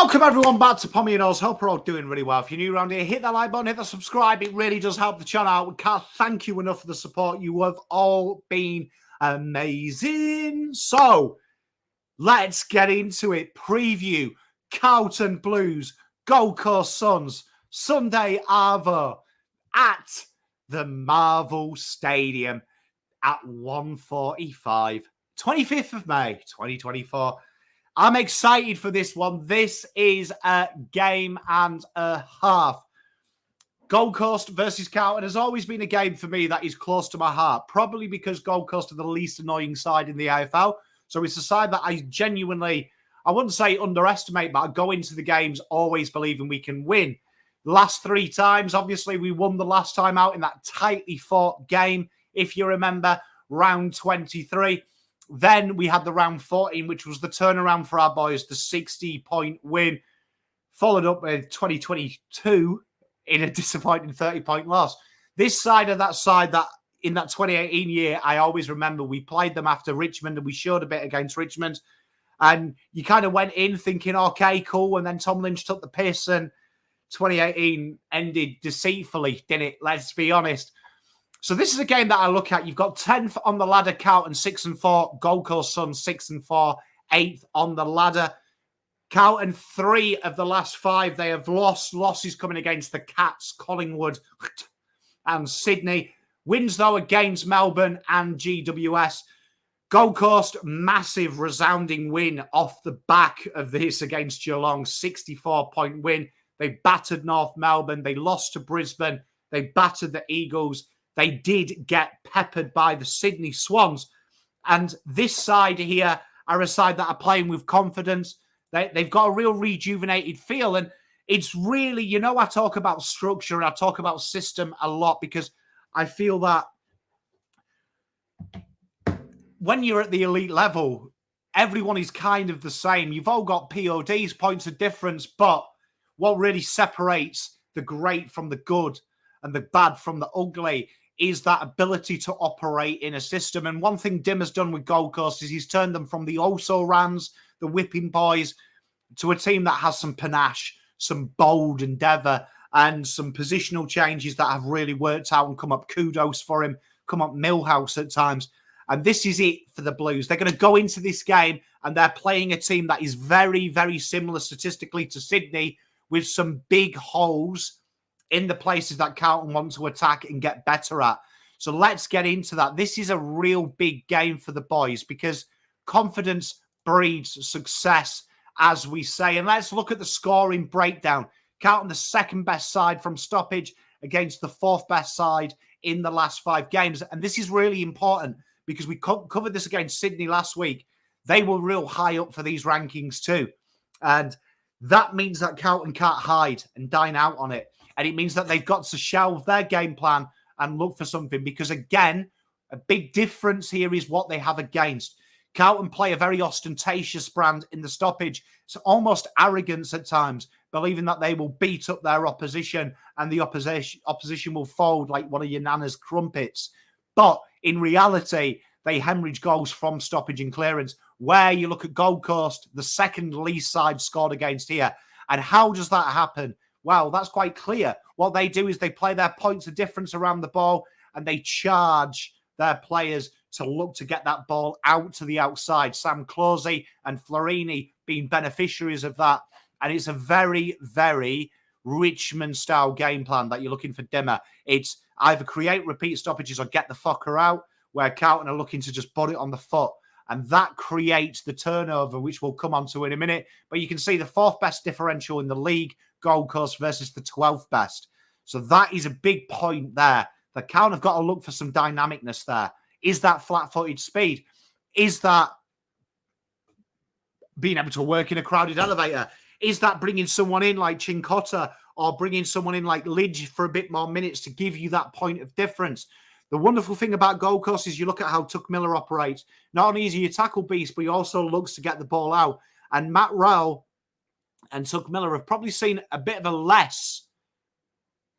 Welcome everyone back to Pommy and Oz. Hope you're all doing really well. If you're new around here, hit that like button, hit the subscribe. It really does help the channel out. We can't thank you enough for the support. You have all been amazing. So let's get into it. Preview Carlton Blues, Gold Coast Suns, Sunday Arvo at the Marvel Stadium at 1:45, 25th of May, 2024. I'm excited for this one. This is a game and a half. Gold Coast versus Carlton has always been a game for me that is close to my heart, probably because Gold Coast are the least annoying side in the AFL. So it's a side that I genuinely, I wouldn't say underestimate, but I go into the games always believing we can win. Last 3 times, obviously, we won the last time out in that tightly fought game, if you remember, round 23. Then we had the round 14, which was the turnaround for our boys, the 60-point win, followed up with 2022 in a disappointing 30-point loss. This side of that side, that in that 2018 year, I always remember we played them after Richmond and we showed a bit against Richmond. And you kind of went in thinking, okay, cool. And then Tom Lynch took the piss and 2018 ended deceitfully, didn't it? Let's be honest. So this is a game that I look at. You've got 10th on the ladder, Carlton 6-4, Gold Coast Suns 6-4, 8th on the ladder. Carlton, 3 of the last 5 they have lost. Losses coming against the Cats, Collingwood and Sydney. Wins, though, against Melbourne and GWS. Gold Coast, massive resounding win off the back of this against Geelong, 64-point win. They battered North Melbourne. They lost to Brisbane. They battered the Eagles. They did get peppered by the Sydney Swans. And this side here are a side that are playing with confidence. They've got a real rejuvenated feel. And it's really, you know, I talk about structure and I talk about system a lot because I feel that when you're at the elite level, everyone is kind of the same. You've all got PODs, points of difference, but what really separates the great from the good and the bad from the ugly is that ability to operate in a system. And one thing Dim has done with Gold Coast is he's turned them from the also-rans, the whipping boys, to a team that has some panache, some bold endeavour, and some positional changes that have really worked out and come up. Kudos for him, come up Millhouse at times. And this is it for the Blues. They're going to go into this game and they're playing a team that is very, very similar statistically to Sydney, with some big holes in the places that Carlton want to attack and get better at. So let's get into that. This is a real big game for the boys because confidence breeds success, as we say. And let's look at the scoring breakdown. Carlton, the second best side from stoppage against the 4th best side in the last 5 games. And this is really important because we covered this against Sydney last week. They were real high up for these rankings too. And that means that Carlton can't hide and dine out on it. And it means that they've got to shelve their game plan and look for something. Because, again, a big difference here is what they have against. Carlton play a very ostentatious brand in the stoppage. It's almost arrogance at times, believing that they will beat up their opposition and the opposition will fold like one of your nana's crumpets. But in reality, they hemorrhage goals from stoppage and clearance. Where you look at Gold Coast, the second least side scored against here. And how does that happen? Well, that's quite clear. What they do is they play their points of difference around the ball and they charge their players to look to get that ball out to the outside. Sam Closey and Florini being beneficiaries of that. And it's a very, very Richmond-style game plan that you're looking for Dimmer. It's either create repeat stoppages or get the fucker out, where Carlton are looking to just put it on the foot. And that creates the turnover, which we'll come on to in a minute. But you can see the 4th best differential in the league, Gold Coast versus the 12th best. So that is a big point there. The Carlton have got to look for some dynamicness there. Is that flat-footed speed? Is that being able to work in a crowded elevator? Is that bringing someone in like Chincotta or bringing someone in like Lidge for a bit more minutes to give you that point of difference? The wonderful thing about Gold Coast is you look at how Tuck Miller operates. Not only is he a tackle beast, but he also looks to get the ball out. And Matt Rowell and Tuck Miller have probably seen a bit of a less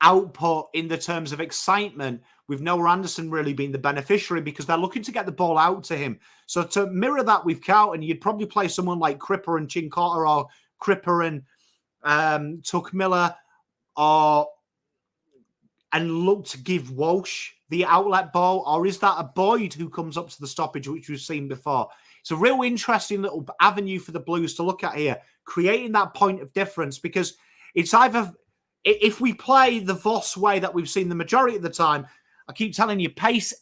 output in the terms of excitement, with Noah Anderson really being the beneficiary because they're looking to get the ball out to him. So to mirror that with Carlton, you'd probably play someone like Cripper and Chincotta or Cripper and Tuck Miller and look to give Walsh the outlet ball, or is that a Boyd who comes up to the stoppage, which we've seen before? It's a real interesting little avenue for the Blues to look at here, creating that point of difference, because it's either, if we play the Voss way that we've seen the majority of the time, I keep telling you, pace,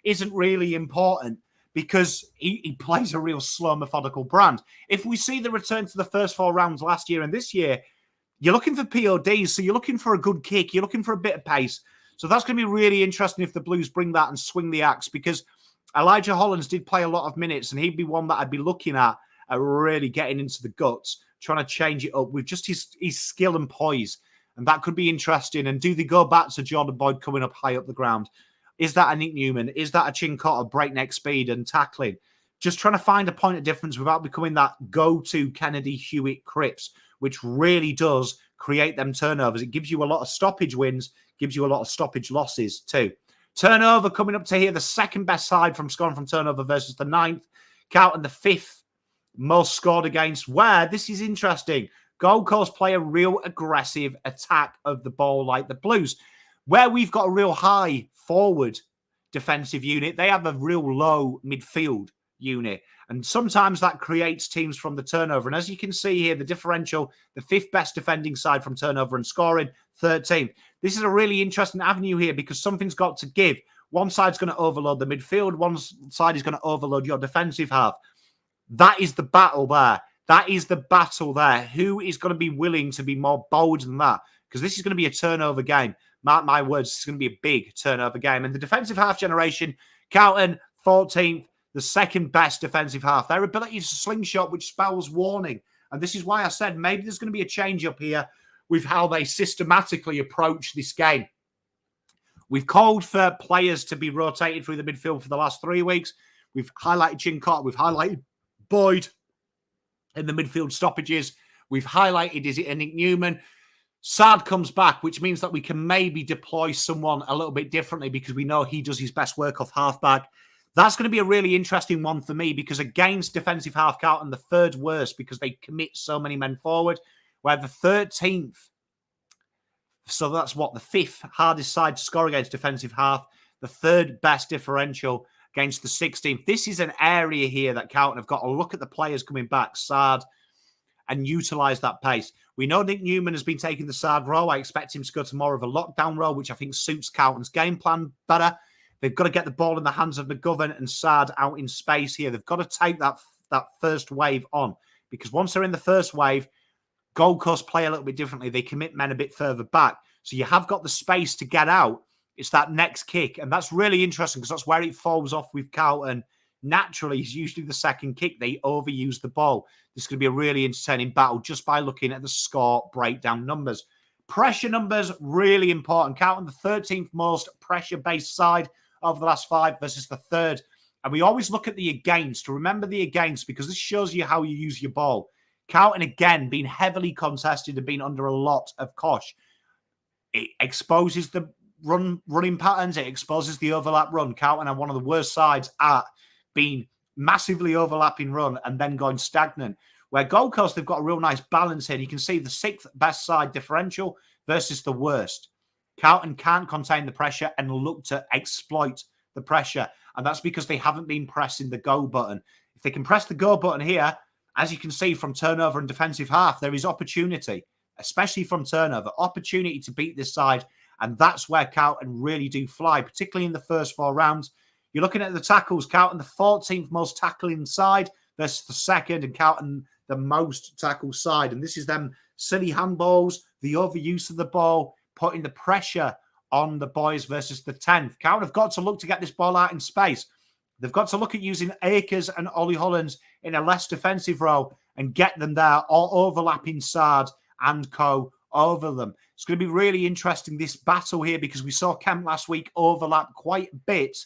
isn't really important because he plays a real slow, methodical brand. If we see the return to the first 4 rounds last year and this year, you're looking for PODs, so you're looking for a good kick, you're looking for a bit of pace. So that's going to be really interesting if the Blues bring that and swing the axe, because Elijah Hollands did play a lot of minutes, and he'd be one that I'd be looking at really getting into the guts, trying to change it up with just his skill and poise. And that could be interesting. And do they go back to Jordan Boyd coming up high up the ground? Is that a Nick Newman? Is that a Chincotta breakneck speed and tackling? Just trying to find a point of difference without becoming that go-to Kennedy, Hewitt, Cripps, which really does create them turnovers. It gives you a lot of stoppage wins, gives you a lot of stoppage losses too. Turnover coming up to here, the second best side from scoring from turnover versus the 9th. Carlton, the 5th most scored against, where this is interesting. Gold Coast play a real aggressive attack of the ball like the Blues. Where we've got a real high forward defensive unit, they have a real low midfield unit. And sometimes that creates teams from the turnover. And as you can see here, the differential, the 5th best defending side from turnover and scoring, 13th. This is a really interesting avenue here because something's got to give. One side's going to overload the midfield. One side is going to overload your defensive half. That is the battle there. That is the battle there. Who is going to be willing to be more bold than that? Because this is going to be a turnover game. Mark my words, it's going to be a big turnover game. And the defensive half generation, Carlton, 14th, the second best defensive half. Their ability to slingshot, which spells warning. And this is why I said maybe there's going to be a change up here with how they systematically approach this game. We've called for players to be rotated through the midfield for the last 3 weeks. We've highlighted Chincotta. We've highlighted Boyd in the midfield stoppages. We've highlighted, is it Nick Newman? Saad comes back, which means that we can maybe deploy someone a little bit differently because we know he does his best work off halfback. That's going to be a really interesting one for me because against defensive half Carlton, the 3rd worst because they commit so many men forward, where the 13th, so that's what, the 5th hardest side to score against defensive half, the 3rd best differential against the 16th. This is an area here that Carlton have got to look at the players coming back, Saad, and utilise that pace. We know Nick Newman has been taking the Saad role. I expect him to go to more of a lockdown role, which I think suits Carlton's game plan better. They've got to get the ball in the hands of McGovern and Saad out in space here. They've got to take that first wave on because once they're in the first wave, Gold Coast play a little bit differently. They commit men a bit further back. So you have got the space to get out. It's that next kick. And that's really interesting because that's where it falls off with Carlton. Naturally, it's usually the second kick. They overuse the ball. This is going to be a really entertaining battle just by looking at the score breakdown numbers. Pressure numbers, really important. Carlton, the 13th most pressure-based side over the last 5 versus the 3rd. And we always look at the against. Remember the against because this shows you how you use your ball. Carlton, again, being heavily contested and being under a lot of cosh. It exposes the running patterns. It exposes the overlap run. Carlton are one of the worst sides at being massively overlapping run and then going stagnant. Where Gold Coast, they've got a real nice balance here. You can see the 6th best side differential versus the worst. Carlton can't contain the pressure and look to exploit the pressure. And that's because they haven't been pressing the go button. If they can press the go button here, as you can see from turnover and defensive half, there is opportunity, especially from turnover, opportunity to beat this side. And that's where Carlton really do fly, particularly in the first 4 rounds. You're looking at the tackles. Carlton, the 14th most tackling side versus the 2nd, and Carlton, the most tackle side. And this is them silly handballs, the overuse of the ball, putting the pressure on the boys versus the 10th. Carlton have got to look to get this ball out in space. They've got to look at using Akers and Ollie Hollands in a less defensive role and get them there, or overlapping Saad and co over them. It's going to be really interesting, this battle here, because we saw Kemp last week overlap quite a bit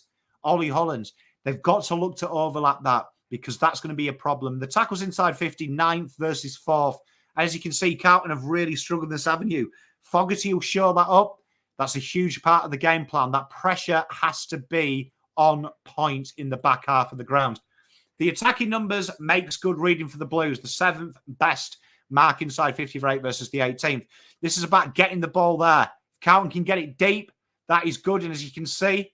Ollie Hollands. They've got to look to overlap that because that's going to be a problem. The tackles inside 50, 9th versus 4th. As you can see, Carlton have really struggled in this avenue. Fogarty will show that up. That's a huge part of the game plan. That pressure has to be on point in the back half of the ground. The attacking numbers makes good reading for the Blues. The 7th best mark inside 50 for 8 versus the 18th. This is about getting the ball there. If Carlton can get it deep, that is good. And as you can see,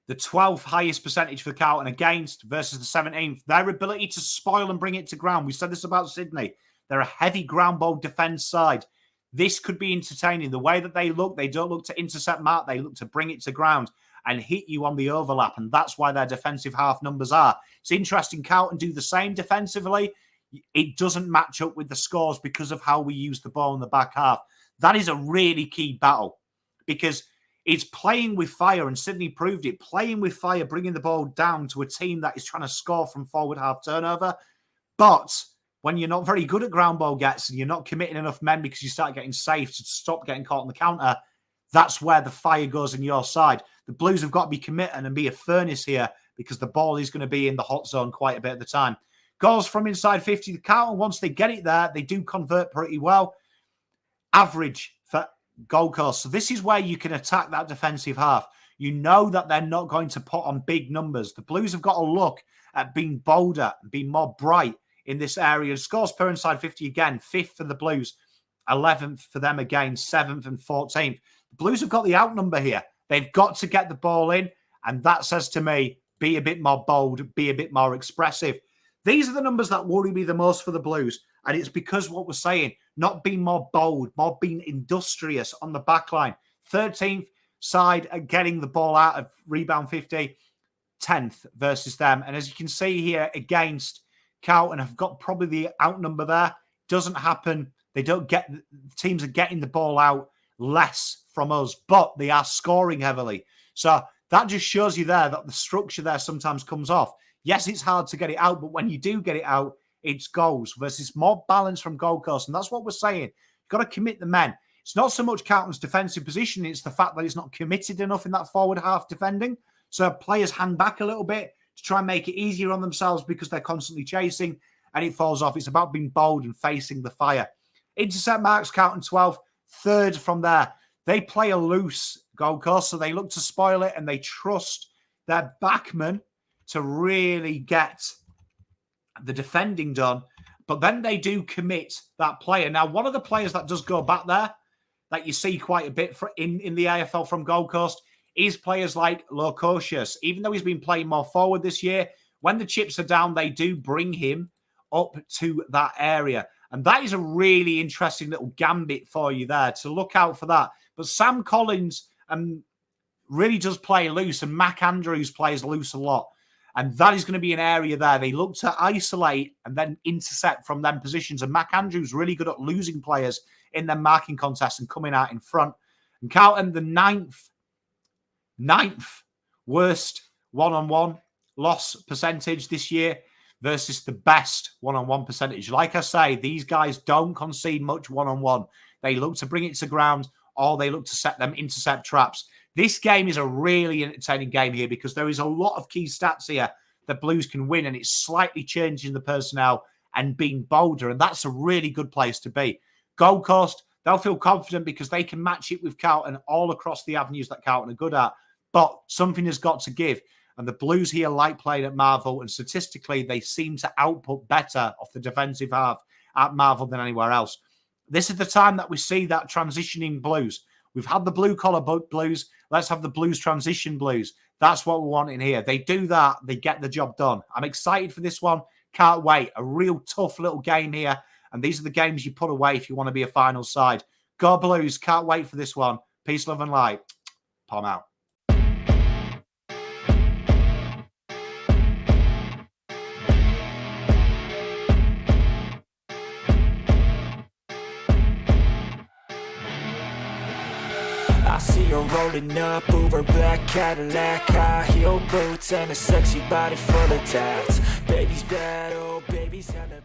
the 12th highest percentage for Carlton against versus the 17th. Their ability to spoil and bring it to ground. We said this about Sydney. They're a heavy ground ball defence side. This could be entertaining. The way that they don't look to intercept mark. They look to bring it to ground and hit you on the overlap. And that's why their defensive half numbers are. It's interesting. Carlton do the same defensively. It doesn't match up with the scores because of how we use the ball in the back half. That is a really key battle because it's playing with fire, and Sydney proved it. Playing with fire, bringing the ball down to a team that is trying to score from forward half turnover. But when you're not very good at ground ball gets and you're not committing enough men because you start getting safe to stop getting caught on the counter, that's where the fire goes in your side. The Blues have got to be committed and be a furnace here because the ball is going to be in the hot zone quite a bit of the time. Goals from inside 50. The Carlton, once they get it there, they do convert pretty well. Average for Gold Coast. So this is where you can attack that defensive half. You know that they're not going to put on big numbers. The Blues have got to look at being bolder and being more bright in this area. Scores per inside 50 again. 5th for the Blues. 11th for them again. 7th and 14th. The Blues have got the outnumber here. They've got to get the ball in. And that says to me, be a bit more bold, be a bit more expressive. These are the numbers that worry me the most for the Blues. And it's because what we're saying, not being more bold, more being industrious on the back line. 13th side at getting the ball out of rebound 50. 10th versus them. And as you can see here against Carlton, have got probably the outnumber there. Doesn't happen. They don't get, teams are getting the ball out less from us, but they are scoring heavily. So that just shows you there that the structure there sometimes comes off. Yes, it's hard to get it out, but when you do get it out, it's goals versus more balance from Gold Coast. And that's what we're saying. You've got to commit the men. It's not so much Carlton's defensive position. It's the fact that it's not committed enough in that forward half defending. So players hang back a little bit to try and make it easier on themselves because they're constantly chasing and it falls off. It's about being bold and facing the fire. Intercept marks, Carlton 12th. 3rd from there. They play a loose Gold Coast, so they look to spoil it and they trust their backmen to really get the defending done. But then they do commit that player. Now, one of the players that does go back there that you see quite a bit in the AFL from Gold Coast is players like Locosius. Even though he's been playing more forward this year, when the chips are down, they do bring him up to that area. And that is a really interesting little gambit for you there to look out for that. But Sam Collins really does play loose, and Mac Andrews plays loose a lot. And that is going to be an area there. They look to isolate and then intercept from them positions. And Mac Andrews really good at losing players in their marking contests and coming out in front. And Carlton, the ninth worst one-on-one loss percentage this year versus the best one-on-one percentage. Like I say, these guys don't concede much one-on-one. They look to bring it to ground or they look to set them intercept traps. This game is a really entertaining game here because there is a lot of key stats here that Blues can win, and it's slightly changing the personnel and being bolder, and that's a really good place to be. Gold Coast, they'll feel confident because they can match it with Carlton all across the avenues that Carlton are good at, but something has got to give. And the Blues here like playing at Marvel, and statistically, they seem to output better off the defensive half at Marvel than anywhere else. This is the time that we see that transitioning Blues. We've had the blue-collar Blues. Let's have the Blues transition Blues. That's what we want in here. They do that. They get the job done. I'm excited for this one. Can't wait. A real tough little game here. And these are the games you put away if you want to be a final side. Go Blues. Can't wait for this one. Peace, love, and light. Palm out. I see her rolling up, Uber black Cadillac, high heel boots and a sexy body full of tats. Baby's bad, oh baby's hella